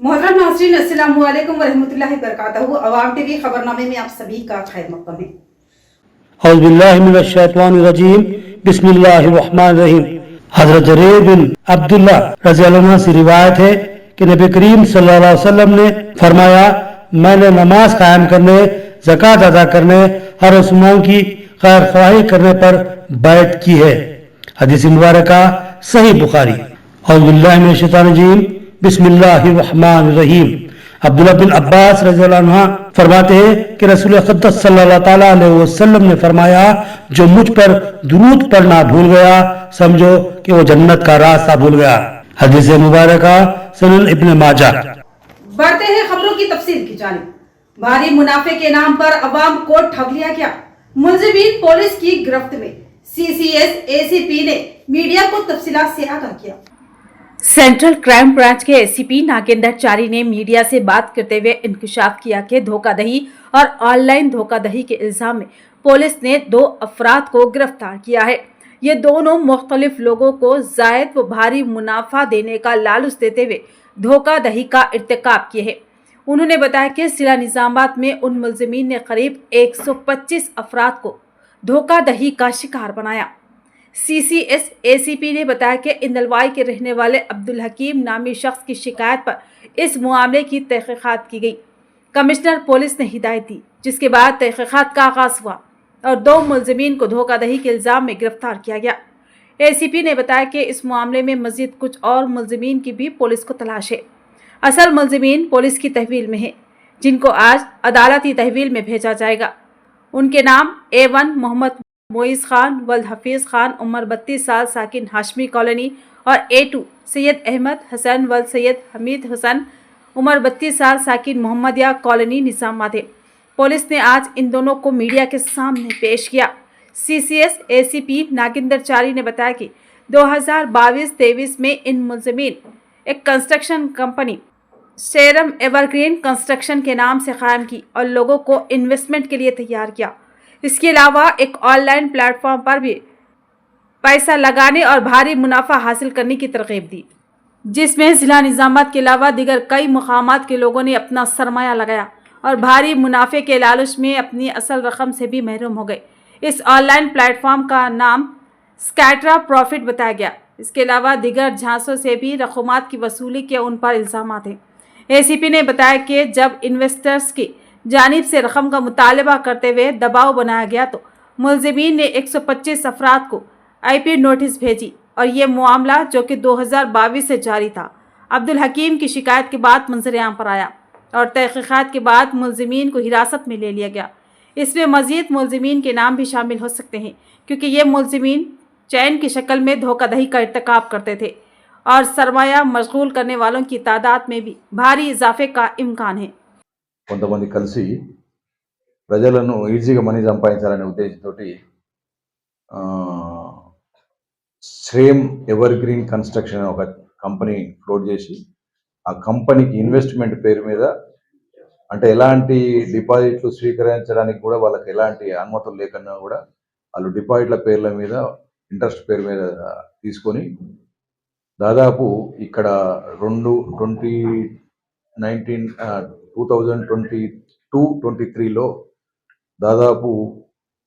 मोहतरम नाज़रीन, अस्सलामु अलैकुम वरहमतुल्लाहि वबरकातुहू। अवाम टीवी खबरनामे में आप सभी का खैर मक़दम है। औज़ु बिल्लाहि मिनश शैतानिर रजीम, बिस्मिल्लाहिर रहमानिर रहीम। हज़रत जरीर बिन अब्दुल्लाह रज़ियल्लाहु अन्हु से रिवायत है कि नबी करीम सल्लल्लाहु अलैहि वसल्लम ने फरमाया, मैंने नमाज कायम करने, ज़कात अदा करने, हर मुसलमान की खैर ख्वाही करने पर बैत की है। हदीस मुबारक सही बुखारी। औज़ु बिल्लाहि मिनश शैतानिर रजीम, बिस्मिल्लाहिर रहमानिर रहीम। अब्दुल्लाह बिन अब्बास रज़ियल्लाहु अन्हु फरमाते हैं कि रसूल अक़दस सल्लल्लाहु ताला अलैहि वसल्लम ने फरमाया, जो मुझ पर दुरूद पढ़ना भूल गया, समझो कि वो जन्नत का रास्ता भूल गया। हदीस मुबारक सुनन इब्न माजा। बढ़ते हैं खबरों की तफसील की जानिब। भारी मुनाफे के नाम पर अवाम को ठग लिया गया, मुलजिमीन पुलिस की गिरफ्त में। सीसीएस एसीपी ने मीडिया को तफसीलात से आगाह किया। सेंट्रल क्राइम ब्रांच के एसीपी नागेंद्र चारी ने मीडिया से बात करते हुए इंकशाफ किया कि धोखाधड़ी और ऑनलाइन धोखाधड़ी के इल्जाम में पुलिस ने 2 अफराद को गिरफ्तार किया है। ये दोनों मुख्तलिफ लोगों को जायद व भारी मुनाफा देने का लालच देते हुए धोखाधड़ी का इर्तिकाब किए हैं। उन्होंने बताया कि जिला निजामाबाद में उन मुलजिमीन ने करीब 125 अफराद को धोखाधड़ी का शिकार बनाया। सीसीएस एसीपी ने बताया कि इंदलवाई के रहने वाले अब्दुल हकीम नामी शख्स की शिकायत पर इस मामले की तहकीकात की गई। कमिश्नर पुलिस ने हिदायत दी, जिसके बाद तहकीकात का आगाज हुआ और 2 मुलजिमीन को धोखाधड़ी के इल्जाम में गिरफ्तार किया गया। एसीपी ने बताया कि इस मामले में मजीद कुछ और मुलजिमीन की भी पुलिस को तलाश है। असल मुलजिमीन पुलिस की तहवील में है, जिनको आज अदालती तहवील में भेजा जाएगा। उनके नाम A1 मोहम्मद मोइस खान वल्द हफीज़ खान, उम्र 32 साल, साकिन हाशमी कॉलोनी, और A2 सैयद अहमद हसन वल्द सैयद हमीद हसन, उम्र 32 साल, साकिन मोहम्मदिया कॉलोनी, निजामाबाद है। पुलिस ने आज इन दोनों को मीडिया के सामने पेश किया। सीसीएस एसीपी नागेंद्र चारी ने बताया कि 2022-23 में इन मुलजिमीन एक कंस्ट्रक्शन कंपनी शेरम एवरग्रीन कंस्ट्रक्शन के नाम से कायम की और लोगों को इन्वेस्टमेंट के लिए तैयार किया। इसके अलावा एक ऑनलाइन प्लेटफॉर्म पर भी पैसा लगाने और भारी मुनाफा हासिल करने की तरकीब दी, जिसमें जिला निजामाबाद के अलावा दीगर कई मुकामात के लोगों ने अपना सरमाया लगाया और भारी मुनाफे के लालच में अपनी असल रकम से भी महरूम हो गए। इस ऑनलाइन प्लेटफॉर्म का नाम स्कैटरा प्रॉफिट बताया गया। इसके अलावा दीगर झांसों से भी रकूमात की वसूली के उन पर इल्जामात हैं। एसीपी ने बताया कि जब इन्वेस्टर्स की जानिब से रकम का मुतालबा करते हुए दबाव बनाया गया तो मुलजिमीन ने 125 अफराद को आईपी नोटिस भेजी और ये मामला, जो कि 2022 से जारी था, अब्दुल हकीम की शिकायत के बाद मंजर-ए-आम पर आया और तहकीकात के बाद मुलजिमीन को हिरासत में ले लिया गया। इसमें मजीद मुलजिमीन के नाम भी शामिल हो सकते हैं, क्योंकि ये मुलजिमीन चैन की शक्ल में धोखाधड़ी का इर्तिकाब करते थे और सरमाया मशगूल करने वालों की तादाद में भी भारी इजाफे का इम्कान है। కొంతమంది కలిసి ప్రజలను ఈజీగా మనీ సంపాదించాలనే ఉద్దేశంతో శ్రేమ్ ఎవర్ గ్రీన్ కన్స్ట్రక్షన్ అనే ఒక కంపెనీ ఫ్లోట్ చేసి ఆ కంపెనీకి ఇన్వెస్ట్మెంట్ పేరు మీద, అంటే ఎలాంటి డిపాజిట్లు స్వీకరించడానికి కూడా వాళ్ళకి ఎలాంటి అనుమతులు లేకన్నా కూడా వాళ్ళు డిపాజిట్ల పేర్ల మీద, ఇంట్రెస్ట్ పేరు మీద తీసుకొని దాదాపు ఇక్కడ 2022-23లో దాదాపు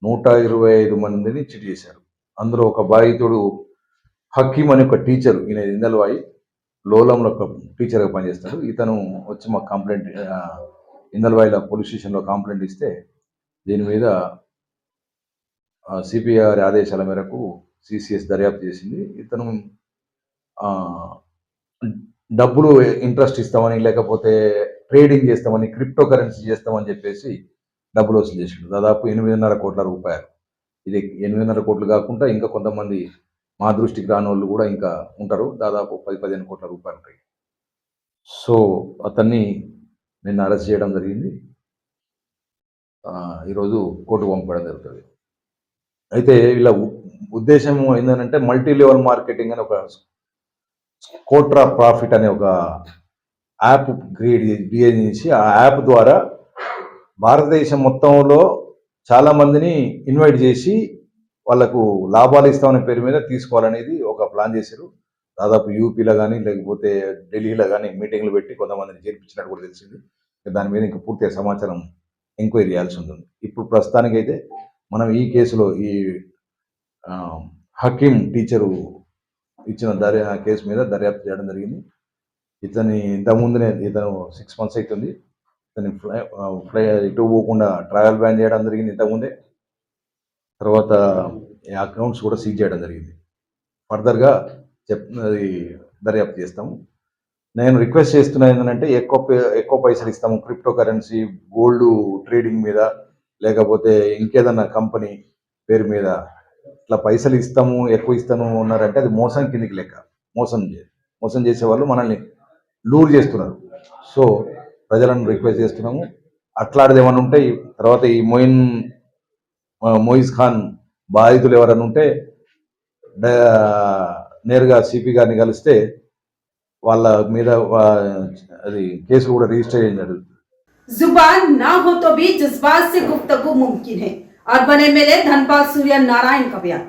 125 మందిని చిట్ చేశారు. అందులో ఒక బాధితుడు హకీం అనే ఒక టీచర్, ఈయన ఇందల్వాయి లోలంలో ఒక టీచర్గా పనిచేస్తాడు. ఇతను వచ్చి మా కంప్లైంట్ ఇందల్వాయిలో పోలీస్ స్టేషన్లో కంప్లైంట్ ఇస్తే దీని మీద సిపిఐ గారి ఆదేశాల మేరకు సిసిఎస్ దర్యాప్తు చేసింది. ఇతను డబ్బులు ఇంట్రెస్ట్ ఇస్తామని, లేకపోతే ట్రేడింగ్ చేస్తామని, క్రిప్టో కరెన్సీ చేస్తామని చెప్పేసి డబ్బులు వసూలు చేసిండు. దాదాపు 8.5 కోట్ల రూపాయలు. ఇది 8.5 కోట్లు కాకుండా ఇంకా కొంతమంది మా దృష్టికి రాని వాళ్ళు కూడా ఇంకా ఉంటారు. దాదాపు 10-15 కోట్ల రూపాయలు ఉంటాయి. సో అతన్ని నిన్న అరెస్ట్ చేయడం జరిగింది. ఈరోజు కోర్టుకు పంపడం జరుగుతుంది. అయితే వీళ్ళ ఉద్దేశం ఏంటంటే మల్టీ లెవెల్ మార్కెటింగ్ అని ఒక కోట్రా ప్రాఫిట్ అనే ఒక యాప్ క్రియేట్ చేసి ఆ యాప్ ద్వారా భారతదేశం మొత్తంలో చాలా మందిని ఇన్వైట్ చేసి వాళ్ళకు లాభాలు ఇస్తామనే పేరు మీద తీసుకోవాలనేది ఒక ప్లాన్ చేశారు. దాదాపు యూపీలో కానీ లేకపోతే ఢిల్లీలో కానీ మీటింగ్లు పెట్టి కొంతమందిని చేర్పించినట్టు కూడా తెలిసింది. దాని మీద ఇంకా పూర్తిగా సమాచారం ఎంక్వైరీ చేయాల్సి ఉంటుంది. ఇప్పుడు ప్రస్తుతానికైతే మనం ఈ కేసులో ఈ హకీం టీచరు ఇచ్చిన కేసు మీద దర్యాప్తు చేయడం జరిగింది. ఇంతకుముందునే ఇతను 6 months అవుతుంది. ఇతని ఫ్లై ఇటు పోకుండా ట్రావెల్ బ్యాన్ చేయడం జరిగింది ఇంతకుముందే. తర్వాత అకౌంట్స్ కూడా సీజ్ చేయడం జరిగింది. ఫర్దర్గా దర్యాప్తు చేస్తాము. నేను రిక్వెస్ట్ చేస్తున్నా ఏంటంటే ఎక్కువ పైసలు ఇస్తాము క్రిప్టో కరెన్సీ, గోల్డ్ ట్రేడింగ్ మీద, లేకపోతే ఇంకేదన్నా కంపెనీ పేరు మీద ఇట్లా పైసలు ఇస్తాము ఎక్కువ ఇస్తాను ఉన్నారంటే అది మోసం కిందికి లెక్క. మోసం చేసే వాళ్ళు మనల్ని లూర్ చేస్తున్నారు. సో ప్రజలను రిక్వెస్ట్ చేస్తున్నాము, అట్లాంటిది ఏమైనా ఉంటే తర్వాత ఈ మొయిజ్ ఖాన్ బాధితులు ఎవరైనా ఉంటే నేరుగా సిపి గారిని కలిస్తే వాళ్ళ మీద అది కేసు కూడా రిజిస్టర్ చేయడం జరుగుతుంది. जुबान ना हो तो भी जज्बात से गुफ्तगू मुमकिन है। अर्बन एमएलए धनपाल सूर्य नारायण का बयान।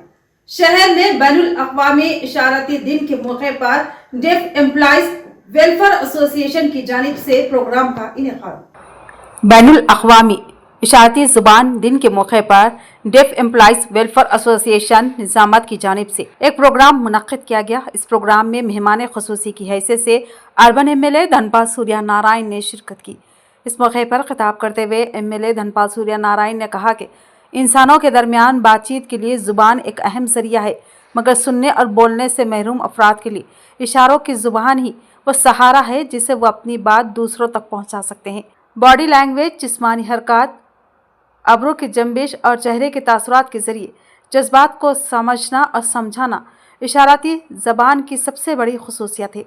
शहर में बैनुल अक़वामी इशारती दिन के मौके पर डेफ एम्प्लॉइज वेलफेयर एसोसिएशन की जानिब से प्रोग्राम का इनेकाद। बैनुल अक़वामी इशारती ज़ुबान दिन के मौके पर डेफ एम्प्लॉइज वेलफेयर एसोसिएशन निज़ामत की जानिब से एक प्रोग्राम मुनक्किद किया गया। इस प्रोग्राम में मेहमान ख़ुसूसी की हैसियत से अर्बन एमएलए धनपाल सूर्य नारायण ने शिरकत की। इस मौके पर खिताब करते हुए एमएलए धनपाल सूर्य नारायण ने कहा कि इंसानों के दरमियान बातचीत के लिए ज़ुबान एक अहम ज़रिया है, मगर सुनने और बोलने से महरूम अफराद के लिए इशारों की ज़ुबान ही वो सहारा है जिससे वो अपनी बात दूसरों तक पहुँचा सकते हैं। बॉडी लैंग्वेज, जिस्मानी हरकत, अब्रों की जंबिश और चेहरे के तासुरात के ज़रिए जज्बात को समझना और समझाना इशाराती ज़बान की सबसे बड़ी खसूसियत है।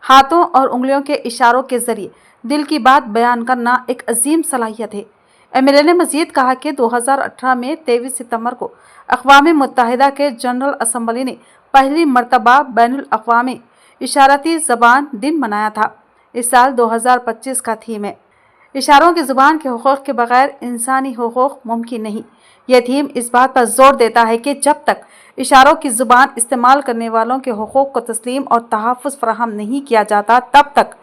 हाथों और उंगलियों के इशारों के ज़रिए दिल की बात बयान करना एक अजीम सलाहियत है। एमएलए ने मज़ीद कहा कि 2018 में 23 सितंबर को अक़वाम मुत्तहिदा के जनरल असम्बली ने पहली मरतबा बैनुल अक़वामी इशारती ज़बान दिन मनाया था। इस साल 2025 का थीम है इशारों की ज़ुबान के हुकूक़ के बग़ैर इंसानी हुकूक़ मुमकिन नहीं। यह थीम इस बात पर ज़ोर देता है कि जब तक इशारों की ज़ुबान इस्तेमाल करने वालों के हुकूक़ को तस्लीम और तहफ़्फ़ुज़ फ़राहम नहीं किया जाता, तब तक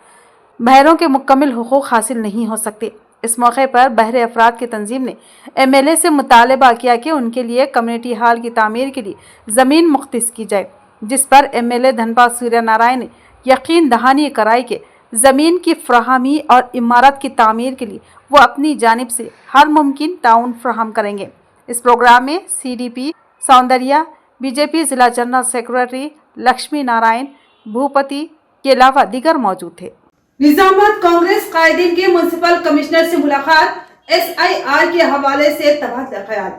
बहरों के मुकम्मल हुकूक़ हासिल नहीं हो सकते। इस मौके पर बहरे अफराद की तंजीम ने एमएलए से मुतालबा किया कि उनके लिए कम्युनिटी हॉल की तामीर के लिए ज़मीन मुख्तिस की जाए, जिस पर एमएलए धनपाल सूर्य नारायण ने यकीन दहानी कराई कि ज़मीन की फ़राहमी और इमारत की तामीर के लिए वो अपनी जानिब से हर मुमकिन ताउन फ़राहम करेंगे। इस प्रोग्राम में CDP सौंदर्या, बीजेपी ज़िला जनरल सेक्रेटरी लक्ष्मी नारायण भूपति के अलावा दीगर मौजूद थे। निजामाबाद कांग्रेस कायदीन के म्युनिसिपल कमिश्नर से मुलाकात, SIR के हवाले से तबादला ख्याल।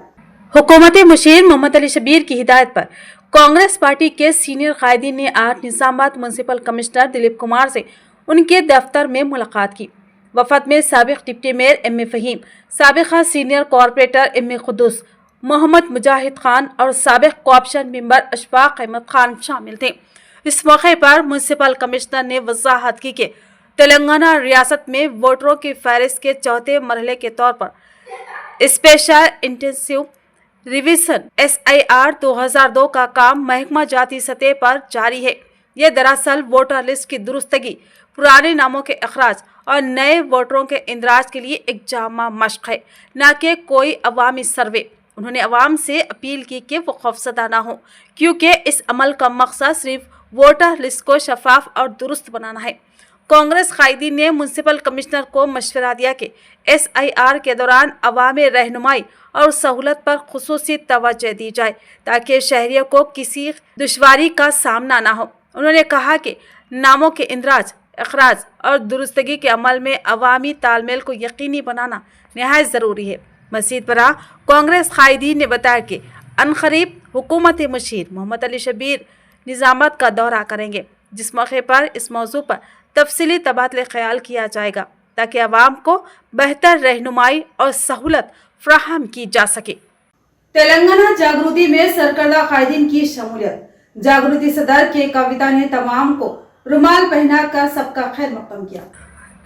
हुकूमत मुशीर मोहम्मद अली शबीर की हिदायत पर कांग्रेस पार्टी के सीनियर कायदीन ने आज निजामाबाद म्युनिसिपल कमिश्नर दिलीप कुमार से उनके दफ्तर में मुलाकात की। वफद में साबिक डिप्टी मेयर M.A. फ़हीम, साबिका senior corporator M.A. Khuddus, Mohammad Mujahid Khan और साबिक कोऑप्शन मेंबर अशफाक अहमद खान शामिल थे। इस मौके पर म्युनिसिपल कमिश्नर ने वजाहत की कि तेलंगाना रियासत में वोटरों की फहरिस्त के चौथे मरहले के तौर पर स्पेशल इंटेंसिव रिवीजन SIR 2002 का काम महकमा जाती सतह पर जारी है। ये दरअसल वोटर लिस्ट की दुरुस्तगी, पुराने नामों के अखराज और नए वोटरों के इंदराज के लिए एक जामा मशक है, न कि कोई अवामी सर्वे। उन्होंने अवाम से अपील की कि वो खौफजदा ना हो, क्योंकि इस अमल का मकसद सिर्फ वोटर लिस्ट को शफाफ और दुरुस्त बनाना है। कांग्रेस कायदीन ने म्युनिसिपल कमिश्नर को मशवरा दिया कि SIR के दौरान अवामी रहनुमाई और सहूलत पर खुसूसी तवज्जो दी जाए, ताकि शहरियों को किसी दुश्वारी का सामना ना हो। उन्होंने कहा कि नामों के इंदराज, अखराज और दुरुस्तगी के अमल में अवामी तालमेल को यकीनी बनाना नहायत ज़रूरी है। मज़ीद बरा कांग्रेस कायदीन ने बताया कि अनकरीब हुकूमत मुशीर मोहम्मद अली शबीर निज़ामत का दौरा करेंगे, जिस मौके पर इस मौजू पर तफसीली तबादले ख्याल किया जाएगा, ताकि आवाम को बेहतर रहनुमाई और सहूलत फ्राहम की जा सके। तेलंगाना जागृति में सरकर्दा कायदीन की शमूलियत। जागृति सदर के कविता ने तमाम को रुमाल पहनाकर सबका खैर मकदम किया।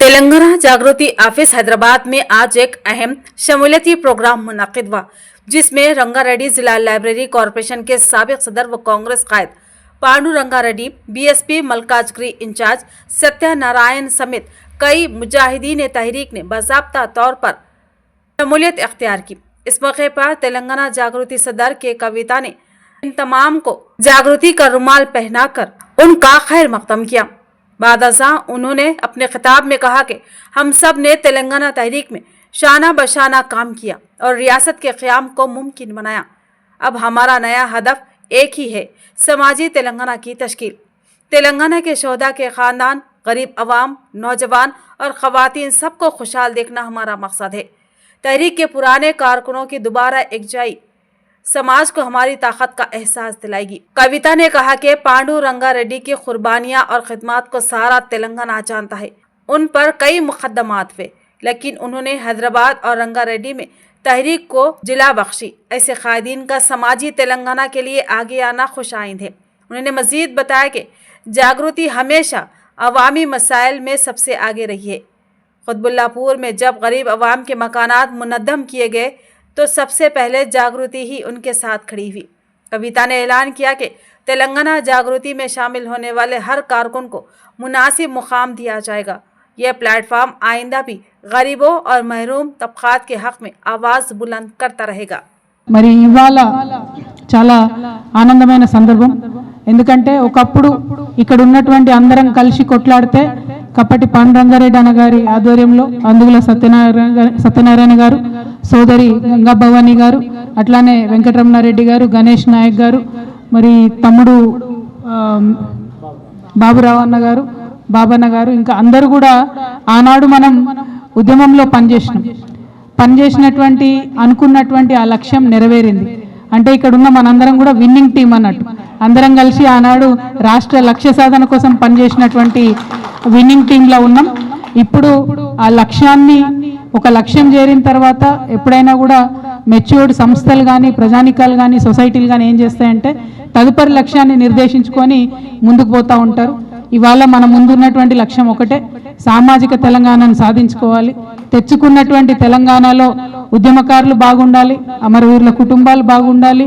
तेलंगाना जागृति ऑफिस हैदराबाद में आज एक अहम शमूलियती प्रोग्राम मुनक्किद हुआ, जिसमें रंगारेड्डी जिला लाइब्रेरी कॉरपोरेशन के साबिक सदर व कांग्रेस कायद पांडुरंगारेड्डी, बीएसपी मलकाजगिरी इंचार्ज सत्यनारायण समेत कई मुजाहिदीन तहरीक ने बाज़ाब्ता तौर पर शमूलियत इख्तियार की। इस मौके पर तेलंगाना जागृति सदर के कविता ने इन तमाम को जागृति का रुमाल पहनाकर उनका खैर मकदम किया। बादशाह उन्होंने अपने खिताब में कहा कि हम सब ने तेलंगाना तहरीक में शाना बशाना काम किया और रियासत के क़याम को मुमकिन बनाया। अब हमारा नया हदफ एक ही है, समाजी तेलंगाना की तश्कील। तेलंगाना के शोहदा के ख़ानदान, गरीब अवाम, नौजवान और ख़वातीन सबको खुशहाल देखना हमारा मकसद है। तहरीक के पुराने कारकुनों की दोबारा एकजाई समाज को हमारी ताकत का एहसास दिलाएगी। कविता ने कहा कि पांडुरंगारेड्डी की कुर्बानियां और खिदमत को सारा तेलंगाना जानता है। उन पर कई मुकदमात हुए, लेकिन उन्होंने हैदराबाद और रंगारेड्डी में तहरीक को जिला बख्शी। ऐसे कायदीन का समाजी तेलंगाना के लिए आगे आना खुशाइंद है। उन्होंने मजीद बताया कि जागृति हमेशा अवामी मसाइल में सबसे आगे रही है। कुतुबुल्लाहपुर में जब गरीब अवाम के मकानात मुनद्दम किए गए तो सबसे पहले जागृति ही उनके साथ खड़ी हुई। कविता ने ऐलान किया कि तेलंगाना जागृति में शामिल होने वाले हर कारकुन को मुनासिब मुकाम दिया जाएगा। यह प्लेटफॉर्म आइंदा भी गरीबों और महरूम तबकात के हक में आवाज़ बुलंद करता रहेगा। మరి ఇవాళ చాలా ఆనందమైన సందర్భం, ఎందుకంటే ఒకప్పుడు ఇక్కడ ఉన్నటువంటి అందరం కలిసి కొట్లాడితే కప్పటి పాండురంగారెడ్డి అన్న గారి ఆధ్వర్యంలో అందుగుల సత్యనారాయణ గారు, సోదరి గంగా భవానీ గారు, అట్లానే వెంకటరమణారెడ్డి గారు, గణేష్ నాయక్ గారు, మరి తమ్ముడు బాబురావు అన్న గారు, బాబన్న గారు, ఇంకా అందరూ కూడా ఆనాడు మనం ఉద్యమంలో పనిచేసినటువంటి అనుకున్నటువంటి ఆ లక్ష్యం నెరవేరింది. అంటే ఇక్కడ ఉన్న మనందరం కూడా విన్నింగ్ టీం అన్నట్టు అందరం కలిసి ఆనాడు రాష్ట్ర లక్ష్య సాధన కోసం పనిచేసినటువంటి విన్నింగ్ టీంలో ఉన్నాం. ఇప్పుడు ఆ లక్ష్యాన్ని ఒక లక్ష్యం చేరిన తర్వాత ఎప్పుడైనా కూడా మెచ్యూర్డ్ సంస్థలు కానీ, ప్రజానికాలు కానీ, సొసైటీలు కానీ ఏం చేస్తాయంటే తదుపరి లక్ష్యాన్ని నిర్దేశించుకొని ముందుకు పోతూ ఉంటారు. ఇవాళ మన ముందున్నటువంటి లక్ష్యం ఒకటే, సామాజిక తెలంగాణను సాధించుకోవాలి. తెచ్చుకున్నటువంటి తెలంగాణలో ఉద్యమకారులు బాగుండాలి, అమరవీరుల కుటుంబాలు బాగుండాలి.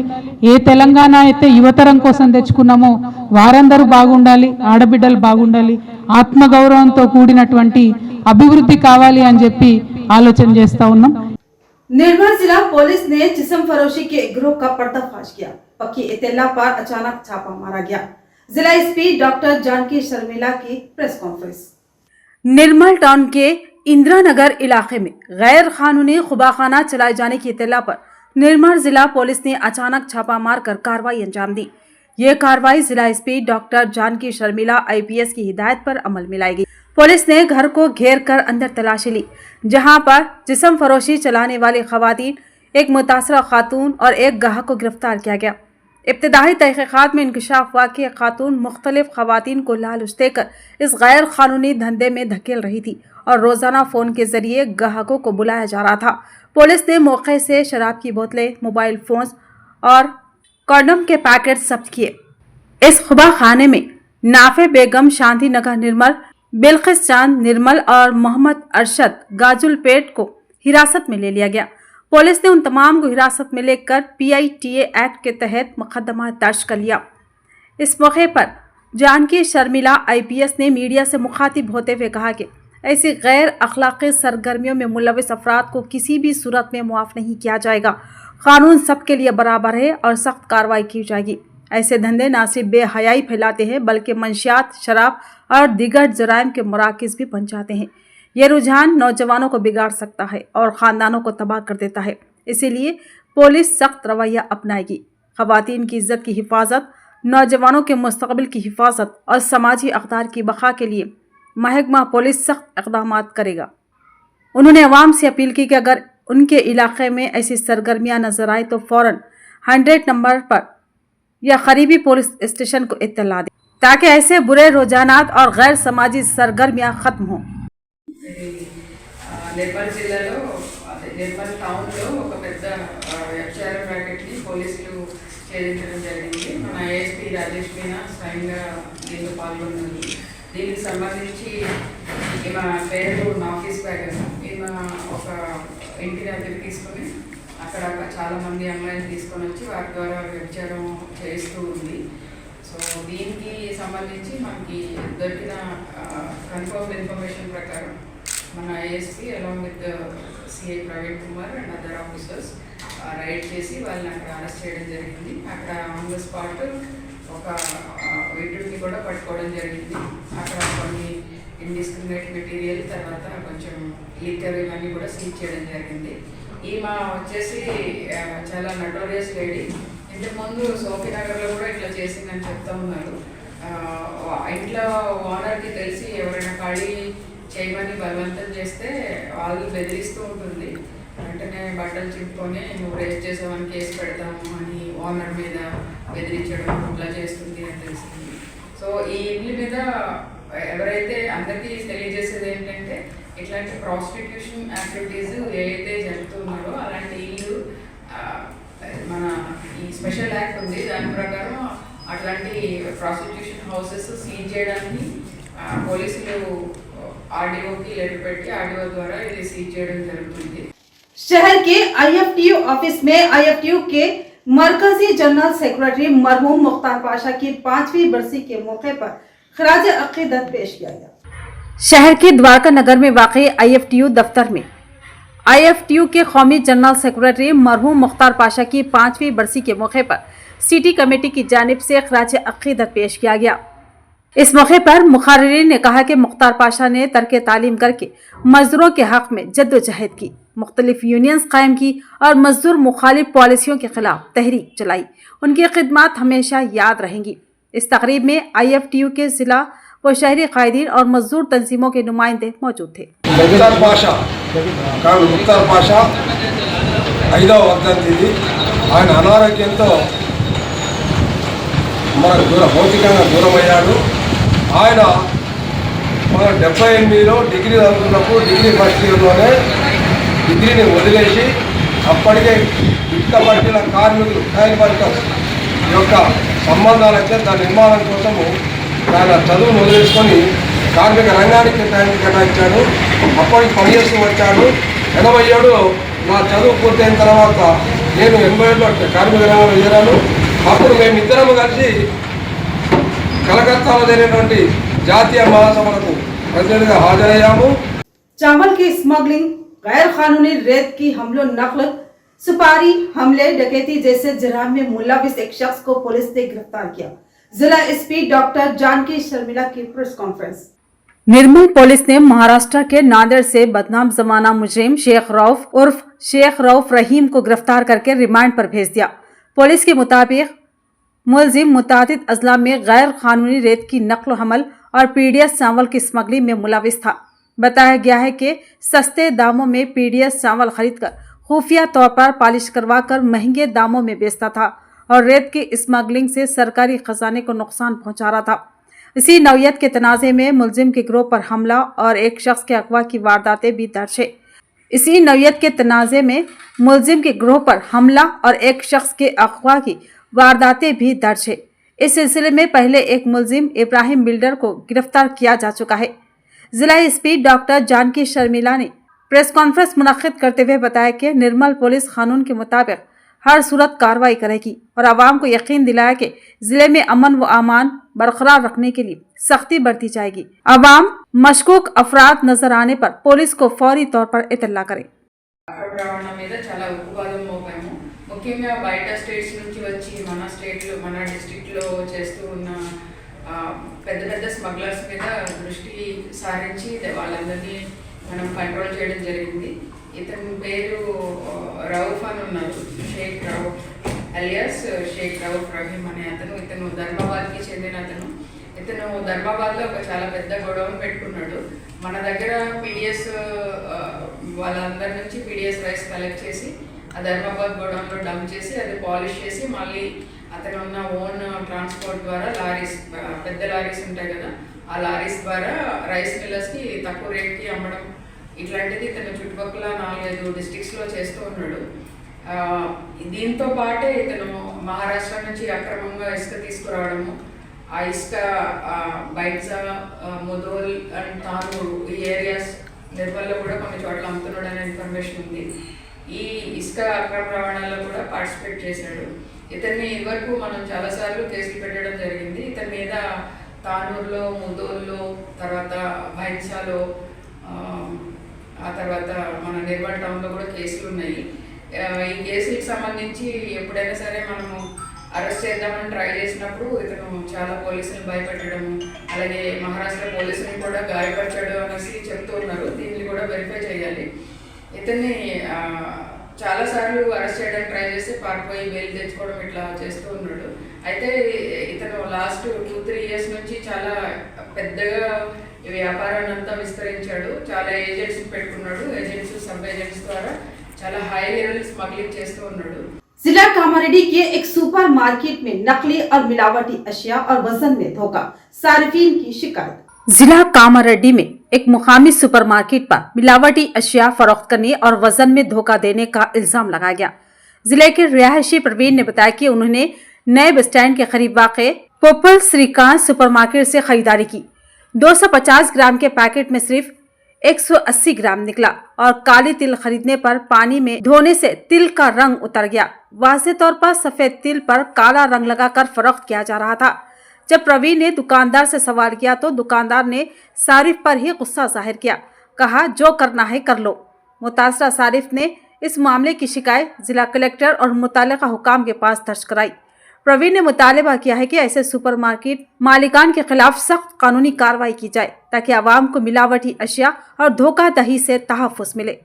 ఏ తెలంగాణ అయితే యువతరం కోసం తెచ్చుకున్నామో వారందరూ బాగుండాలి, ఆడబిడ్డలు బాగుండాలి, ఆత్మగౌరవంతో కూడినటువంటి అభివృద్ధి కావాలి అని చెప్పి ఆలోచన చేస్తూ ఉన్నాం. निर्मल जिला पुलिस ने जिस्म फरोशी के गिरोह का पर्दाफाश किया। पक्की इत्तला पर अचानक छापा मारा गया। जिला एसपी डॉक्टर जानकी शर्मिला की प्रेस कॉन्फ्रेंस। निर्मल टाउन के इंदिरा नगर इलाके में गैर कानूनी खुबाखाना चलाए जाने की इत्तला पर निर्मल जिला पुलिस ने अचानक छापा मारकर कार्रवाई अंजाम दी। ये कार्रवाई जिला SP doctor Janaki Sharmila IPS की हिदायत पर अमल में लाई गई। पुलिस ने घर को घेर कर अंदर तलाशी ली, जहां पर जिस्म फरोशी चलाने वाली खवातीन, एक मुतासरा खातून और एक गाहक को गिरफ्तार किया गया। इब्तिदाई तहकीकात में इंकशाफ हुआ कि खातून मुख्तलिफ खवातीन को लालच देकर इस गैर कानूनी धंधे में धकेल रही थी और रोजाना फोन के जरिए ग्राहकों को बुलाया जा रहा था। पुलिस ने मौके से शराब की बोतलें, मोबाइल फोन्स और कॉन्डम के पैकेट जब्त किए। इस खुबा खाने में नाफे बेगम शांति नगर निर्मल, बिल्किस चांद निर्मल और मोहम्मद अरशद गाजुलपेट को हिरासत में ले लिया गया। पुलिस ने उन तमाम को हिरासत में लेकर PITA एक्ट के तहत मुकदमा दर्ज कर लिया। इस मौके पर जानकी शर्मिला IPS ने मीडिया से मुखातिब होते हुए कहा कि ऐसी गैर अखलाकी सरगर्मियों में मुलविस अफराद को किसी भी सूरत में मुआफ नहीं किया जाएगा। कानून सबके लिए बराबर है और सख्त कार्रवाई की जाएगी। ऐसे धंधे न सिर्फ बेहयाई फैलाते हैं बल्कि मंशियात, शराब और दीगर जराइम के मराकज़ भी बन जाते हैं। ये रुझान नौजवानों को बिगाड़ सकता है और ख़ानदानों को तबाह कर देता है। इसीलिए पुलिस सख्त रवैया अपनाएगी। ख़वातीन की इज्जत की हिफाजत, नौजवानों के मुस्तकबिल की हिफाजत और समाजी अक़दार की बका के लिए महकमा पुलिस सख्त इक़दामात करेगा। उन्होंने अवाम से अपील की कि अगर उनके इलाके में ऐसी सरगर्मियाँ नजर आए तो फ़ौरन 100 नंबर पर या करीबी पुलिस स्टेशन को इत्तला दें ताकि ऐसे बुरे रुझानात और गैर समाजी सरगर्मियाँ ख़त्म हों। నిర్మల్ జిల్లాలో నిర్మల్ టౌన్లో ఒక పెద్ద వ్యభిచార ర్యాకెట్ని పోలీసులు ఛేదించడం జరిగింది. మన ASP రాజేష్ మీనా స్వయంగా దీనిలో పాల్గొన్నారు. దీనికి సంబంధించి ఈమె పేరు నాఫీస్ బ్యాగర్. ఈమె ఒక ఇంటి దగ్గర తీసుకొని అక్కడ చాలామంది అమ్మాయిలు తీసుకొని వచ్చి వారి ద్వారా వ్యభిచారం చేస్తూ ఉంది. సో సో దీనికి సంబంధించి మనకి దొరికిన కన్ఫర్మ్డ్ ఇన్ఫర్మేషన్ ప్రకారం మన ASP along with CI Praveen Kumar and other officers raid చేసి వాళ్ళని అక్కడ అరెస్ట్ చేయడం జరిగింది. అక్కడ ఆన్ ద స్పాట్ ఒక విద్యుత్ని కూడా పట్టుకోవడం జరిగింది. అక్కడ కొన్ని ఇండిస్క్రిమినేట్ మెటీరియల్, తర్వాత కొంచెం లీటర్ ఇవన్నీ కూడా సీజ్ చేయడం జరిగింది. ఈమె వచ్చేసి చాలా నటోరియస్ లేడీ. ఇంతకుముందు సోఫీనగర్లో కూడా ఇట్లా చేసిందని చెప్తా ఉన్నారు. ఇంట్లో ఓనర్కి తెలిసి ఎవరైనా ఖాళీ చేయమని బలవంతం చేస్తే వాళ్ళు బెదిరిస్తూ ఉంటుంది. వెంటనే బట్టలు చింపుకొని నువ్వు రేప్ చేసావని కేసు పెడతాము అని ఓనర్ మీద బెదిరించడం అట్లా చేస్తుంది అని తెలిసింది. సో ఈ ఇల్లు మీద ఎవరైతే అందరికీ తెలియజేసేది ఏంటంటే ఇట్లాంటి ప్రాస్టిట్యూషన్ యాక్టివిటీస్ ఏవైతే జరుగుతున్నారో అలాంటి ఇల్లు మన ఈ స్పెషల్ యాక్ట్ ఉంది, దాని ప్రకారం అట్లాంటి ప్రాస్టిట్యూషన్ హౌసెస్ సీజ్ చేయడానికి పోలీసులు ఆర్డీఓకి లెటర్ పెట్టి ఆర్డీఓ ద్వారా ఇది సీజ్ చేయడం జరుగుతుంది. शहर के IFTU ऑफिस में IFTU के मरकजी जनरल सेक्रेटरी मरहूम मुख्तार पाशा की 5वीं बरसी के मौके पर खराज अकीदत पेश किया गया। शहर के द्वारका नगर में वाक़ई IFTU दफ्तर में IFTU के कौमी जनरल सेक्रेटरी मरहूम मुख्तार पाशा की 5वीं बरसी के मौके पर सिटी कमेटी की जानिब से खराज अकीदत पेश किया गया। इस मौके पर मुखर्रिरीन ने कहा कि मुख्तार पाशा ने तर्क तालीम करके मजदूरों के हक में जद्दोजहद की, मुख्तलिफ यूनियंस कायम की और मजदूर मुखालिफ पॉलिसियों के खिलाफ तहरीक चलाई। उनकी खिदमत हमेशा याद रहेंगी। इस तकरीब में IFTU के जिला व शहरी कायदीन और मजदूर तंजीमों के नुमाइंदे मौजूद थे। ముఖ్తార్ పాషా 5వ వర్ధంతి. ఆయన అనారోగ్యంతో మనకు భౌతికంగా దూరమయ్యాడు. ఆయన మన 78లో డిగ్రీ చదువుతున్నప్పుడు డిగ్రీ ఫస్ట్ ఇయర్లోనే డిగ్రీని వదిలేసి అప్పటికే ఇటుక పట్టిన కార్మికులు టైల్ వర్కర్స్ యొక్క సంబంధాలైతే దాని నిర్మాణం కోసము ఆయన చదువును వదిలేసుకొని కార్మిక రంగానికి టైం కేటాయించాడు. అప్పటికి పనిచేస్తూ వచ్చాడు. 87లో నా చదువు పూర్తయిన తర్వాత నేను 87లో కార్మిక రంగంలో చేరాను. అప్పుడు మేమిద్దరము కలిసి కలకత్తాలో జరిగినటువంటి జాతీయ మహాసభలకు ప్రెసిడెంట్గా హాజరయ్యాము. चावल की स्मगलिंग, गैर कानूनी रेत की हमलों नकल, सुपारी हमले, डकैती जैसे जुर्म में मुलविस एक शख्स को पुलिस ने गिरफ्तार किया। जिला एसपी डॉक्टर जानकी शर्मिला की प्रेस कॉन्फ्रेंस। निर्मल पुलिस ने महाराष्ट्र के नांदेड़ से बदनाम जमाना मुजरिम शेख रऊफ उर्फ शेख रऊफ रहीम को गिरफ्तार करके रिमांड पर भेज दिया। पुलिस के मुताबिक मुलजिम मुतादिद अजला में गैर कानूनी रेत की नकल हमल और पीडीएस चावल की स्मगलिंग में मुलविस था। बताया गया है कि सस्ते दामों में पीडीएस चावल खरीदकर खुफिया तौर पर पॉलिश करवाकर महंगे दामों में बेचता था और रेत की स्मगलिंग से सरकारी खजाने को नुकसान पहुंचा रहा था। इसी नौयत के तनाज़े में मुलजिम के गिरोह पर हमला और एक शख्स के अगवा की वारदातें भी दर्ज है। इसी नौयत के तनाज़े में मुलजिम के गिरोह पर हमला और एक शख्स के अगवा की वारदातें भी दर्ज है। इस सिलसिले में पहले एक मुलजिम इब्राहिम बिल्डर को गिरफ्तार किया जा चुका है। जिला एसपी डॉक्टर जानकी शर्मिला ने प्रेस कॉन्फ्रेंस मुनक्किद करते हुए बताया कि निर्मल पुलिस कानून के मुताबिक हर सूरत कार्रवाई करेगी और आवाम को यकीन दिलाया कि जिले में अमन व अमान बरकरार रखने के लिए सख्ती बरती जाएगी। आवाम मशकूक अफराद नजर आने पर पुलिस को फौरी तौर पर इत्तला करें। రవాణా మీద చాలా ఉక్కుపాదం మోపాము. ముఖ్యంగా బయట స్టేట్స్ నుంచి వచ్చి మన స్టేట్లో మన డిస్ట్రిక్ట్లో చేస్తూ ఉన్న పెద్ద పెద్ద స్మగ్లర్స్ మీద దృష్టి సారించి వాళ్ళందరినీ మనం కంట్రోల్ చేయడం జరిగింది. ఇతని పేరు రౌఫ్ అని ఉన్నారు, షేక్ రౌఫ్ అలియాస్ షేక్ రౌఫ్ రహీం అనే అతను. ఇతను ధర్మాబాద్కి చెందిన అతను. ఇతను ధర్మాబాద్లో ఒక చాలా పెద్ద గొడవను పెట్టుకున్నాడు. మన దగ్గర పీడిఎస్ వాళ్ళందరి నుంచి పీడిఎస్ రైస్ కలెక్ట్ చేసి ఆ ధర్మాబాద్ గోడౌన్లో డంప్ చేసి అది పాలిష్ చేసి మళ్ళీ అతను ఉన్న ఓన్ ట్రాన్స్పోర్ట్ ద్వారా లారీస్, పెద్ద లారీస్ ఉంటాయి కదా, ఆ లారీస్ ద్వారా రైస్ మిల్లర్స్కి తక్కువ రేట్కి అమ్మడం, ఇట్లాంటిది ఇతను చుట్టుపక్కల 4-5 డిస్ట్రిక్ట్స్లో చేస్తూ ఉన్నాడు. దీంతో పాటే ఇతను మహారాష్ట్ర నుంచి అక్రమంగా ఇసుక తీసుకురావడము, ఆ ఇసుక బైట్సా, ముదోల్ అండ్ తానూరు ఈ ఏరియాస్ నిర్మల్లో కూడా కొన్ని చోట్ల అమ్ముతున్నాడు అనే ఇన్ఫర్మేషన్ ఉంది. ఈ ఇసుక అక్రమ రవాణాలో కూడా పార్టిసిపేట్ చేశాడు. ఇతన్ని ఇదివరకు మనం చాలాసార్లు కేసులు పెట్టడం జరిగింది. ఇతని మీద తానూరులో, ముదోల్లో, తర్వాత భైన్సాలో, ఆ తర్వాత మన నిర్మల్ టౌన్లో కూడా కేసులు ఉన్నాయి. ఈ కేసులకు సంబంధించి ఎప్పుడైనా సరే మనము అరెస్ట్ చేద్దామని ట్రై చేసినప్పుడు ఇతను చాలా పోలీసులను భయపెట్టడము, అలాగే మహారాష్ట్ర పోలీసులను కూడా గాయపరచడం అనేసి చెప్తూ ఉన్నారు. దీన్ని కూడా వెరిఫై చేయాలి. ఇతన్ని చాలాసార్లు అరెస్ట్ చేయడానికి ట్రై చేసి పారిపోయి బెయిల్ తెచ్చుకోవడం ఇట్లా చేస్తూ ఉన్నాడు. అయితే ఇతను లాస్ట్ 2-3 years నుంచి చాలా పెద్దగా ఈ వ్యాపారాన్ని అంతా విస్తరించాడు. చాలా ఏజెంట్స్ పెట్టుకున్నాడు. ఏజెంట్స్, సబ్ ఏజెంట్స్ ద్వారా చాలా హై లెవెల్ స్మగ్లింగ్ చేస్తూ ఉన్నాడు. जिला कामारेड्डी के एक सुपर मार्केट में नकली और मिलावटी अशिया और वजन में धोखा, सार्फिन की शिकायत। जिला कामारेड्डी में एक मुकामी सुपरमार्केट पर मिलावटी अशिया फरोख्त करने और वजन में धोखा देने का इल्जाम लगाया गया। जिले के रिहायशी प्रवीण ने बताया कि उन्होंने नए बस स्टैंड के करीब वाक़े पोपल श्रीकांत सुपरमार्केट से खरीदारी की। 250 ग्राम के पैकेट में सिर्फ 180 ग्राम निकला और काली तिल खरीदने पर पानी में धोने से तिल का रंग उतर गया। वाज़े तौर पर सफेद तिल पर काला रंग लगाकर फरोख्त किया जा रहा था। जब प्रवीण ने दुकानदार से सवाल किया तो दुकानदार ने सारिफ पर ही गुस्सा जाहिर किया, कहा जो करना है कर लो। मुतासरा सारिफ ने इस मामले की शिकायत जिला कलेक्टर और मुताल्लिका हुकाम के पास दर्ज कराई। प्रवीण ने मुतालबा किया है कि ऐसे सुपरमार्केट मालिकान के खिलाफ सख्त कानूनी कार्रवाई की जाए ताकि आवाम को मिलावटी अशिया और धोखाधड़ी से तहफ़्फ़ुज़ मिले।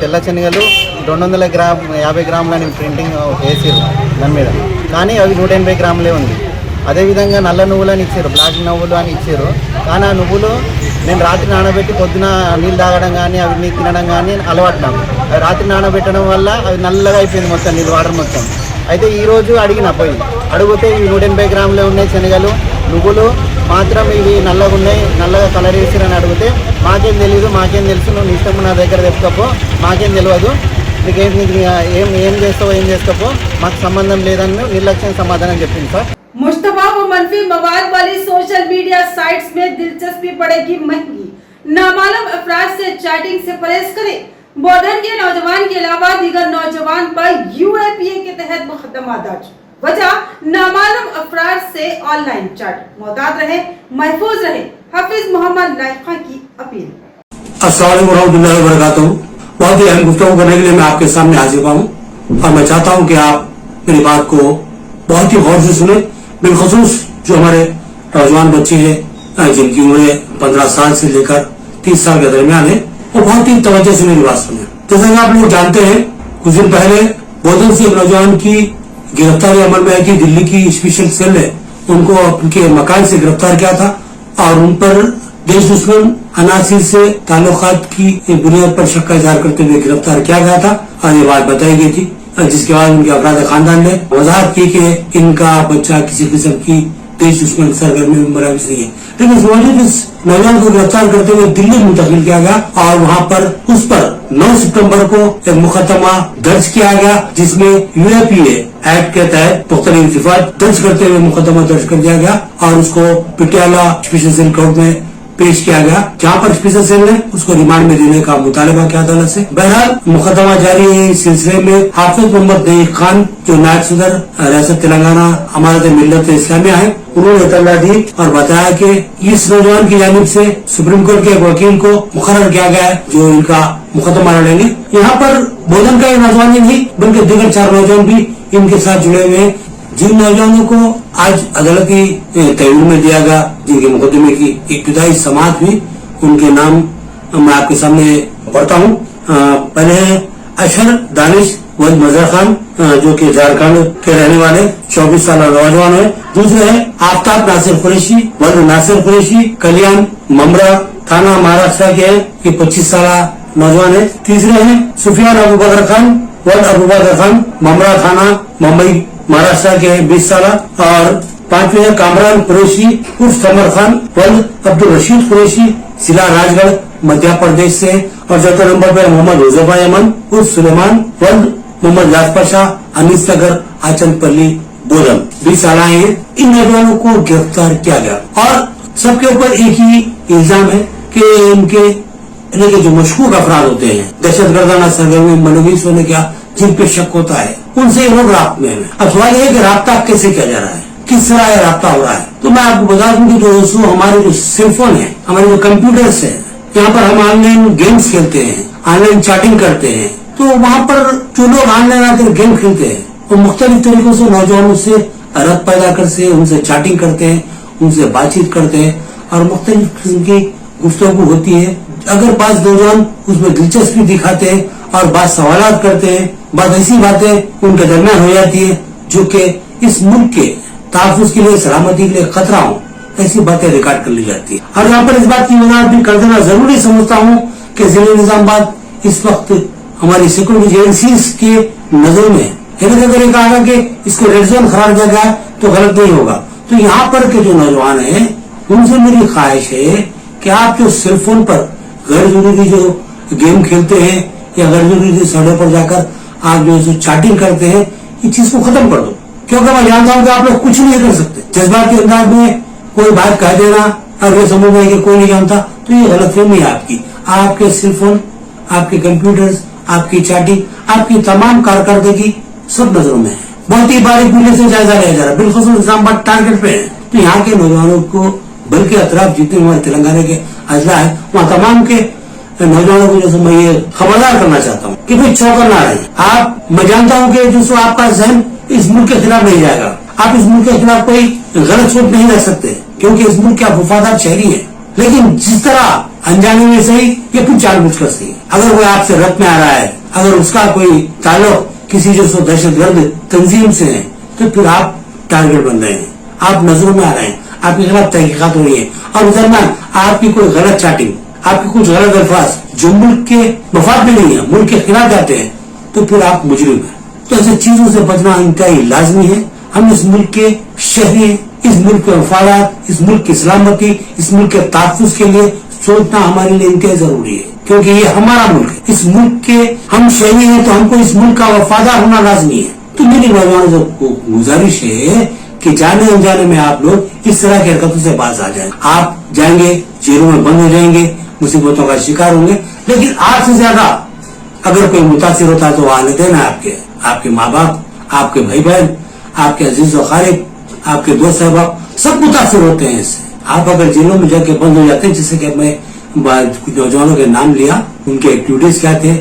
తెల్ల శనగలు 250 గ్రాములని ప్రింటింగ్ వేసారు దాని మీద, కానీ అవి 180 గ్రాములే ఉంది. అదేవిధంగా నల్ల నువ్వులని ఇచ్చారు, బ్లాక్ నువ్వులు అని ఇచ్చారు. కానీ ఆ నువ్వులు నేను రాత్రి నానబెట్టి పొద్దున నీళ్ళు తాగడం కానీ అవి తినడం కానీ అలవాటు నాకు. అవి రాత్రి నానబెట్టడం వల్ల అవి నల్లగా అయిపోయింది మొత్తం, నీళ్ళు వాటర్ మొత్తం. అయితే ఈరోజు అడిగిన పోయి అడిగితే ఇవి 180 గ్రాములే ఉన్నాయి శనగలు, నువ్వులు మాత్రం ఇవి నల్లగా ఉన్నాయి, నల్లగా కలర్ వేసిరని అడిగితే మాకేం తెలియదు, మాకేం తెలుసు, నువ్వు ఇష్టం నా దగ్గర తెచ్చుకోపో, మాకేం తెలియదు, నీకేం ఏం చేస్తావో మాకు సంబంధం లేదని నిర్లక్ష్యం సమాధానం చెప్పింది సార్. मुश्तबा व मनफी मवाद वाली सोशल मीडिया साइट्स में दिलचस्पी पड़ेगी महंगी। नामालूम अफराद से चैटिंग से परहेज करें। बोधन के नौजवान के अलावा दीगर नौजवान पर UAPA के तहत मुकदमा दर्ज। वजह नामालूम अफराद से ऑनलाइन चैट। मोहतात रहे, महफूज रहे, हाफिज मोहम्मद लाइका की अपील। अस्सलाम वालेकुम रहमतुल्लाहि व बरकातहू। बहुत ही अहम गुफ्तगू करने के लिए मैं आपके सामने हाजिर हुआ हूँ और मैं चाहता हूँ कि आप मेरी बात को बहुत ही गौर से सुने। बिलखसूस जो हमारे नौजवान बच्चे हैं जिनकी उम्र 15 साल से लेकर 30 साल के दरमियान है, वो बहुत ही तवज्जो से मेरी बात सुने। जैसा कि आप लोग जानते हैं, कुछ दिन पहले बोधन से एक नौजवान की गिरफ्तारी अमल में आई थी। दिल्ली की स्पेशल सेल ने उनको उनके मकान से गिरफ्तार किया था और उन पर देश दुश्मन अनासिर से ताल्लुकात की बुनियाद पर शक का इजहार करते हुए गिरफ्तार किया गया था और ये बात बताई गई थी, जिसके बाद उनके अपराध खानदान ने वजाहत की कि इनका बच्चा किसी किस्म की देश दुश्मन सरगर्मी में मुलविस नहीं है। लेकिन इस नौजवान को गिरफ्तार करते हुए दिल्ली मुंतकिल किया गया और वहाँ पर उस पर 9 सितंबर को एक मुकदमा दर्ज किया गया, जिसमें UAPA एक्ट के तहत मुख्तलिफ सिफात दर्ज करते हुए मुकदमा दर्ज कर दिया गया और उसको पटियाला स्पेशल सेल कोर्ट में पेश किया गया, जहाँ पर स्पेशल सेल ने उसको रिमांड में देने का मुतालबा किया अदालत से। बहरहाल मुकदमा जारी है। इस सिलसिले में हाफिज मोहम्मद नईक खान जो नायब सदर रियासत तेलंगाना हमारे मिल्लत इस्लामिया है, उन्होंने इत्तला दी और बताया कि इस नौजवान की जानिब से सुप्रीम कोर्ट के एक वकील को मुकर्रर किया गया है जो इनका मुकदमा लड़ेंगे। यहाँ पर बोधन का एक नौजवान ही नहीं बल्कि दीगर 4 नौजवान भी इनके साथ जुड़े हुए हैं। जिन नौजवानों को आज अदालती तहवील में दिया गया, जिनके मुकदमे की इब्तिदाई समाअत हुई, उनके नाम मैं आपके सामने पढ़ता हूँ। पहले है अशर दानिश वद मजहर खान जो कि झारखंड के रहने वाले 24 साल नौजवान है। दूसरे है आफ्ताब नासिर कुरैशी वद नासिर कुरैशी कल्याण ममरा थाना महाराष्ट्र के हैं, ये 25 साल नौजवान है। तीसरे है सुफियान अबू बकर खान वद अबू बकर खान ममरा थाना मुंबई महाराष्ट्र के 20 साल। और 5वें है कामरान कुरैशी उर्फ समर खान वल्द अब्दुल रशीद कुरैशी जिला राजगढ़ मध्य प्रदेश से। और 4 नंबर पर मोहम्मद हुजैफा यमन उर्फ सुलेमान वल्द मोहम्मद यासपर शाह अनीस नगर आचनपल्ली बोधन 20 साल हैं। इन नौजवानों को गिरफ्तार किया गया और सबके ऊपर एक ही इल्जाम है कि इनके यानी कि जो मशकूक अफराद होते हैं, दहशतगर्दाना सरगर्मी मलवीस होने का जिन पे शक होता है, उनसे ये लोग राब्ते में। अब सवाल ये है कि राब्ता कैसे किया जा रहा है, किस तरह ये राब्ता हो रहा है। तो मैं आपको बता दूं कि जो हमारे जो सेलफोन है, हमारे जो कंप्यूटर्स है, यहाँ पर हम ऑनलाइन गेम्स खेलते हैं, ऑनलाइन चैटिंग करते हैं। तो वहाँ पर जो लोग ऑनलाइन आकर गेम खेलते हैं, वो मुख्तलिफ तरीकों से नौजवानों से रब्त पैदा करते हैं, उनसे चैटिंग करते हैं, उनसे बातचीत करते हैं और मुख्तलिफ किस्म की गुफ्तगू होती है। अगर बात नौजवान उसमें दिलचस्पी दिखाते हैं और बात सवालात करते हैं, बात ऐसी बातें उनके दरमियान हो जाती है जो कि इस मुल्क के तहफ़्फ़ुज़ के लिए, सलामती के लिए खतरा हो, ऐसी बातें रिकॉर्ड कर ली जाती है। और यहाँ पर इस बात की वजाहत भी कर देना जरूरी समझता हूँ कि जिले निजामाबाद इस वक्त हमारी सिक्योरिटी एजेंसीज के नजर में है। अगर ये कहा कि इसको रेड जोन करार दिया गया तो गलत नहीं होगा। तो यहाँ पर के जो नौजवान हैं, उनसे मेरी ख्वाहिश है कि आप जो सेलफोन पर गैर जरूरी जो गेम खेलते हैं या गैर जरूरी सड़कों पर जाकर आप जो चैटिंग करते हैं, इस चीज को खत्म कर दो। क्योंकि मैं जानता हूँ कि आप लोग कुछ नहीं कर सकते। जज्बात के अंदाज में कोई बात कह देना और ये समझ में कि कोई नहीं जानता, तो ये गलतफहमी है आपकी। आपके सेलफोन, आपके कंप्यूटर्स, आपकी चैटिंग, आपकी तमाम कारकर्दगी सब नजरों में है। बहुत ही बारीकी से जायजा लिया जा रहा है। बिल्कुल निजामाबाद टारगेट पे है। तो यहाँ के नौजवानों को बल्कि अतराफ जितने हमारे तेलंगाना के अजला है, वहाँ तमाम के नौजवानों को जैसे मैं ये खबरदार करना चाहता हूँ कि भाई चौकन ना रहे आप। मैं जानता हूँ कि जो आपका जहन इस मुल्क के खिलाफ नहीं जाएगा, आप इस मुल्क के खिलाफ कोई गलत सोच नहीं रख सकते, क्योंकि इस मुल्क के आप वफादार शहरी है। लेकिन जिस तरह अनजाने में सही या कुछ जानबूझकर सही, अगर कोई आपसे रब्त में आ रहा है, अगर उसका कोई ताल्लुक किसी जो दहशतगर्द तंजीम से है, तो फिर आप टारगेट बन रहे हैं, आप नजरों में आ रहे हैं, आपके खिलाफ तहकीकात हो रही है। और उस दरम्यान आपकी कोई गलत चैटिंग, आपके कुछ गलत अल्फाज जो मुल्क के मफाद में नहीं है, मुल्क के खिलाफ जाते हैं, तो फिर आप मुजरिम हैं। तो ऐसी चीजों से बचना इंतहाई लाजमी है। हम इस मुल्क के शहरी हैं, इस मुल्क के वफादार, इस मुल्क की सलामती, इस मुल्क के तहफ़्फ़ुज़ के लिए सोचना हमारे लिए इंतहाई जरूरी है, क्योंकि ये हमारा मुल्क है। इस मुल्क के हम शहरी हैं, तो हमको इस मुल्क का वफादार होना लाजमी है। तो मेरी नौजवानों को गुजारिश है कि जाने अनजाने में आप लोग इस तरह की हरकतों से बाज आ जाए। आप जाएंगे, जेलों में बंद हो जाएंगे, मुसीबतों का शिकार होंगे, लेकिन आपसे ज्यादा अगर कोई मुतासिर होता है तो वालिदैन है, आपके माँ बाप, आपके भाई बहन, आपके अजीज और खारिब, आपके दोस्त साहब, सब मुतासिर होते हैं इससे। आप अगर जेलों में जाके बंद हो जाते हैं, जैसे कि मैं कुछ नौजवानों के नाम लिया, उनके एक्टिविटीज क्या थे,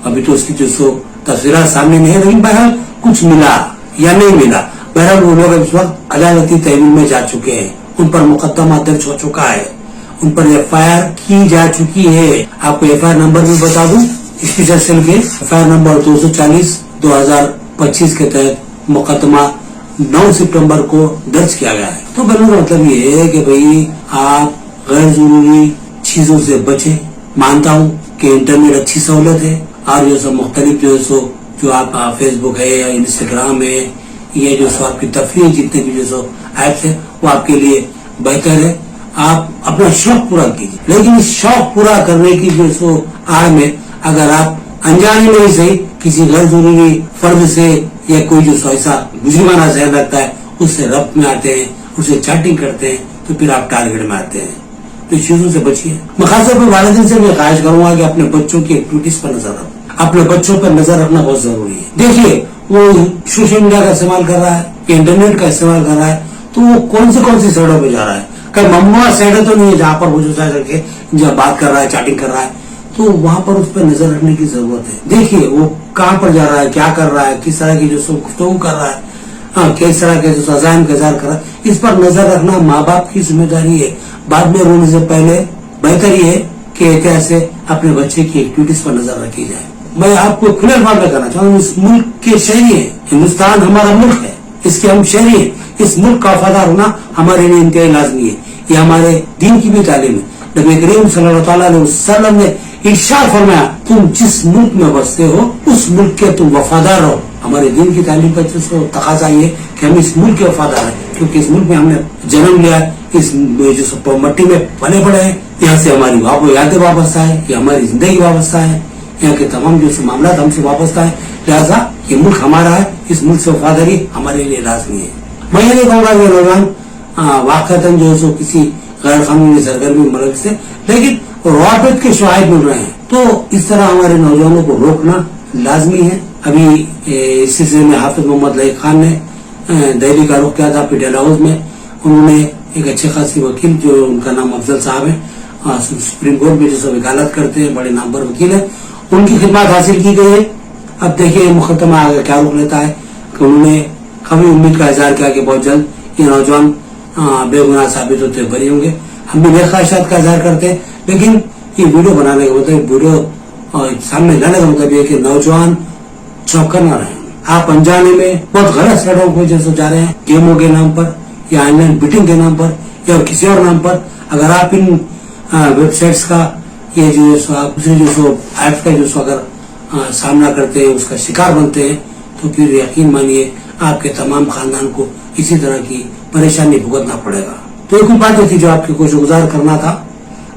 अभी तो उसकी जो तस्वीर सामने नहीं है, लेकिन बहरहाल कुछ मिला या नहीं मिला, बहरहाल वो लोग इस वक्त अदालती तहवील में जा चुके हैं, उन पर मुकदमा दर्ज हो चुका है, उन पर FIR की जा चुकी है। आपको FIR नंबर भी बता दूं, स्पेशल सेल के FIR नंबर 240/2025 के तहत मुकदमा 9 सितंबर को दर्ज किया गया है। तो कहने का मतलब ये है कि भाई आप गैर जरूरी चीजों से बचे। मानता हूँ कि इंटरनेट अच्छी सहूलत है, और जो सब मुख्तलिफ जो आप फेसबुक है या इंस्टाग्राम है, ये जो सो आपकी तफरीह जितने भी जो सो ऐप्स है, वो आपके लिए बेहतर है। आप अपना शौक पूरा कीजिए, लेकिन इस शौक पूरा करने की जो सो आड़ में अगर आप अनजाने में ही सही किसी गैर जरूरी फर्ज से या कोई जो सो ऐसा मुजरिमाना जहन रखता है, उससे रब्त में आते हैं, उससे चैटिंग करते हैं, तो फिर आप टारगेट में आते हैं। तो चीजों से बचिए। मैं खासतौर पर वालिदैन से मैं ख्वाहिश करूंगा कि अपने बच्चों की एक्टिविटीज पर नजर रखें। अपने बच्चों पर नजर रखना बहुत जरूरी है। देखिए, वो सोशल मीडिया का इस्तेमाल कर रहा है, इंटरनेट का इस्तेमाल कर रहा है, तो वो कौन सी साइडों पे जा रहा है। कहीं ममनुआ साइड तो नहीं है जहाँ पर वो जो साइड रखे जब बात कर रहा है, चैटिंग कर रहा है, तो वहां पर उस पर नजर रखने की जरूरत है। देखिए वो कहाँ पर जा रहा है, क्या कर रहा है, किस तरह की जो गुफ्तगू कर रहा है, किस तरह के जो अज़ाइम का इज़हार कर रहा है, इस पर नजर रखना माँ बाप की जिम्मेदारी है। बाद में रोने से पहले बेहतर ये है कि एहतियात से अपने बच्चे की एक्टिविटीज पर नजर रखी जाए। मैं आपको खुले अल्फाज में कहना चाहूँ, इस मुल्क के शहरी है, हिंदुस्तान हमारा मुल्क है, इसके हम शहरी है, इस मुल्क का वफादार होना हमारे लिए इंतहाई लाजमी है। ये हमारे दीन की भी तालीम है। नबी करीम सल्लल्लाहु अलैहि वसल्लम ने इरशाद फरमाया, तुम जिस मुल्क में बसते हो उस मुल्क के तुम वफादार रहो। हमारे दीन की तालीम का तकाजा ये कि हम इस मुल्क के वफादार हैं, क्योंकि इस मुल्क में हमने जन्म लिया, इस जो मट्टी में पले पड़े हैं, यहाँ से हमारी यादें वाबस्ता है, ये हमारी जिंदगी वाबस्ता है, यहाँ के तमाम जो मामला हमसे वाबस्ता है। लिहाजा ये मुल्क हमारा है, इस मुल्क से वफादारी हमारे लिए लाजमी है। मैं ये नहीं कहूँगा कि नौजवान वाकई जो किसी गैर कानूनी सरगर्मी मलक से, लेकिन रॉबत के शवाहिद मिल रहे हैं। तो इस तरह हमारे नौजवानों को रोकना लाजमी है। अभी इस सिलसिले में हाफिज मोहम्मद लईक खान ने दिल्ली का रुख किया था पटियाला हाउस में। उन्होंने एक अच्छे खासी वकील, जो उनका नाम अफजल साहब है, सुप्रीम कोर्ट में जो वकालत करते हैं, बड़े नामवर वकील है, उनकी खिदमत हासिल की गई है। अब देखिए मुकदमा आगे क्या रुख लेता है। कि उन्होंने कभी उम्मीद का इजहार किया कि बहुत जल्द ये नौजवान बेगुनाह साबित होते हुए बरी होंगे। हम भी नेक ख्वाहिशात का इजहार करते हैं, लेकिन ये वीडियो बनाने का मतलब, वीडियो सामने लाने का मतलब ये कि नौजवान चौंका न रहे। आप अनजाने में बहुत गलत सड़कों को जैसे जा रहे हैं, गेमों के नाम पर या ऑनलाइन बीटिंग के नाम पर या किसी और नाम पर। अगर आप इन वेबसाइट्स का ये जो दूसरे जो ऐप्स का जो अगर सामना करते हैं, उसका शिकार बनते हैं, तो फिर यकीन मानिए आपके तमाम खानदान को इसी तरह की परेशानी भुगतना पड़ेगा। तो ये कुछ बातें थी जो आपके को शुक्रगुजार करना था,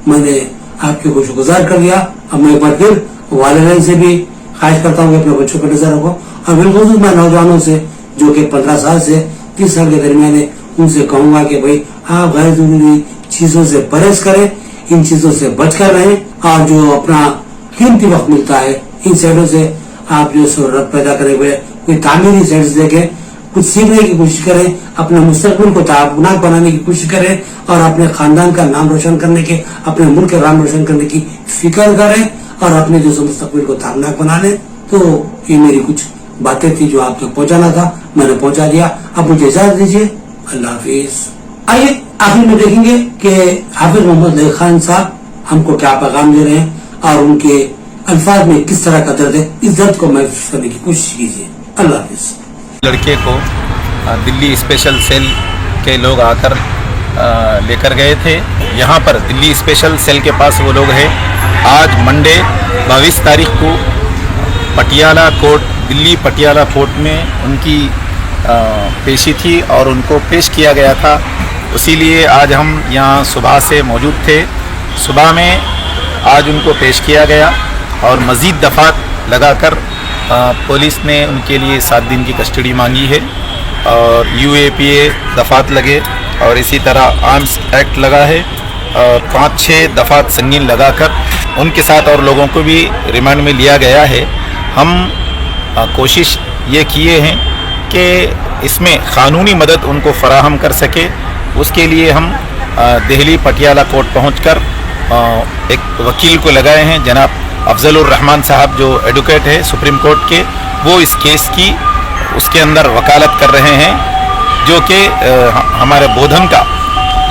मैंने आपके को शुक्रगुजार कर दिया। अब मैं एक बार फिर वालिदैन से भी ख्वाहिश करता हूँ कि अपने बच्चों पर नजर रखो, और बिल्कुल मैं नौजवानों से जो कि 15 साल से 30 साल के दरमियान है, उनसे कहूंगा कि भाई आप गैर जरूरी चीजों से परहेज करें, इन चीजों से बचकर रहें, और जो अपना कीमती वक्त मिलता है इन साइडों से आप जो शोहरत पैदा करे हुए कोई तामीरी साइड से देखें, कुछ सीखने की कोशिश करें, अपने मुस्तकबिल को ताबनाक बनाने की कोशिश करें, और अपने खानदान का नाम रोशन करने के, अपने मुल्क का नाम रोशन करने की फिक्र करें, और अपने जो मुस्तकबिल को ताबनाक बना लें। तो ये मेरी कुछ बातें थी जो आप तक पहुंचाना था, मैंने पहुंचा दिया। अब मुझे इजाजत दीजिए, अल्लाह हाफिज। आइए आखिर में देखेंगे कि हाफिज मोहम्मद लईक खान साहब हमको क्या पैगाम दे रहे हैं, और उनके अल्फाज में किस तरह का दर्द है। इस दर्द को महसूस करने की कोशिश कीजिए। अल्लाह हाफिज। लड़के को दिल्ली स्पेशल सेल के लोग आकर लेकर गए थे। यहाँ पर दिल्ली स्पेशल सेल के पास वो लोग हैं। आज मंडे 22 तारीख को पटियाला कोर्ट, दिल्ली पटियाला कोर्ट में उनकी पेशी थी और उनको पेश किया गया था। इसीलिए आज हम यहाँ सुबह से मौजूद थे। सुबह में आज उनको पेश किया गया और मज़ीद दफ़ात लगाकर पुलिस ने उनके लिए 7 दिन की कस्टडी मांगी है, और UAPA दफ़ात लगे, और इसी तरह आर्म्स एक्ट लगा है, और 5-6 दफ़ात संगीन लगाकर उनके साथ और लोगों को भी रिमांड में लिया गया है। हम कोशिश ये किए हैं कि इसमें क़ानूनी मदद उनको फ़राहम कर सके। उसके लिए हम दिल्ली पटियाला कोर्ट पहुंचकर एक वकील को लगाए हैं, जनाब अफजलुर रहमान साहब जो एडवोकेट है सुप्रीम कोर्ट के, वो इस केस की उसके अंदर वकालत कर रहे हैं, जो कि हमारे बोधन का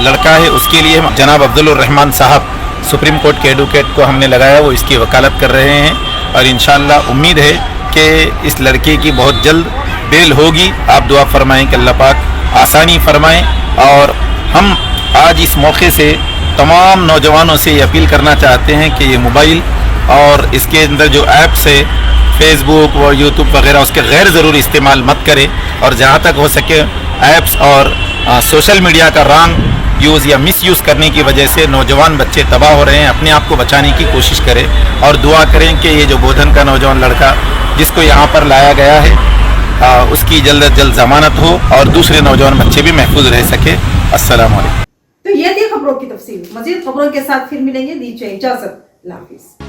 लड़का है। उसके लिए जनाब अफजलुर रहमान साहब सुप्रीम कोर्ट के एडवोकेट को हमने लगाया, वो इसकी वकालत कर रहे हैं, और इंशाअल्लाह उम्मीद है कि इस लड़के की बहुत जल्द बेल होगी। आप दुआ फरमाएं कि अल्लाह पाक आसानी फरमाएं। और हम आज इस मौके से तमाम नौजवानों से ये अपील करना चाहते हैं कि ये मोबाइल और इसके अंदर जो ऐप्स है फेसबुक और यूट्यूब वगैरह, उसके गैर ज़रूरी इस्तेमाल मत करें, और जहाँ तक हो सके ऐप्स और सोशल मीडिया का रॉन्ग यूज़ या मिस यूज़ करने की वजह से नौजवान बच्चे तबाह हो रहे हैं। अपने आप को बचाने की कोशिश करें और दुआ करें कि ये जो बोधन का नौजवान लड़का जिसको यहाँ पर लाया गया है, उसकी जल्द अज जल्द ज़मानत हो और दूसरे नौजवान बच्चे भी महफूज रह सके। अस्सलाम वालेकुम। तो ये थी खबरों की तफसील। मजीद खबरों के साथ फिर मिलेंगे। दीजिए इजाजत। अल्लाह हाफिज।